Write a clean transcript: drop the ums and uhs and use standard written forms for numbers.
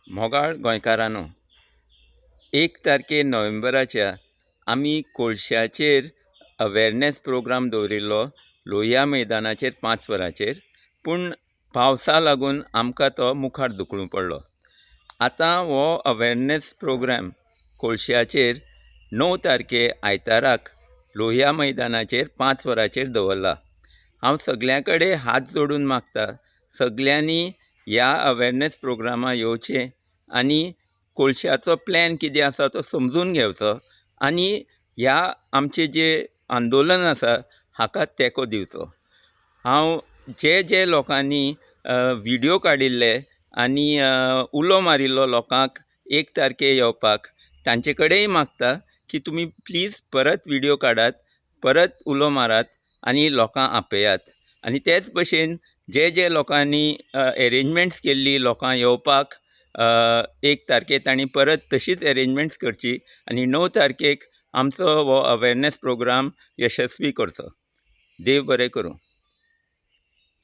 मोगाळ गोंयकारांनो, 1 नोव्हेंबराच्या आमी कोळशाचेर अवेरनेस प्रोग्राम दवरिल्लो लोहिया मैदानाचेर 5 वरांचेर. पूण पावसा लागून आमकां तो मुखार धुकलूं पडलो. आतां हो अवेरनेस प्रोग्राम कोळशाचेर 9 आयताराक लोहिया मैदानाचेर 5 वरांचेर दवरला. हांव सगल्यां कडेन हात जोडून मागता, सगल्यांनी ह्या अवेरनेस प्रोग्रामाक येवचें आनी कोळशाचो प्लॅन कितें आसा तो समजून घेवचो आनी ह्या आमचें जें आंदोलन आसा हाका तेंको दिवचो. हांव जे लोकांनी व्हिडियो काडिल्ले आनी उलो मारिल्लो लोकांक 1 येवपाक, तांचे कडेनय मागता की तुमी प्लीज परत व्हिडियो काडात, परत उलो मारात आनी लोकांक आपयात. आनी तेच भशेन जे लोकांनी एरेंजमेंट्स केल्ली लोकांक येवपाक 1 तांणी परत तशीच एरेंजमेंट्स करची आनी 9 आमचो हो अवेरनेस प्रोग्राम यशस्वी करचो. देव बरें करूं.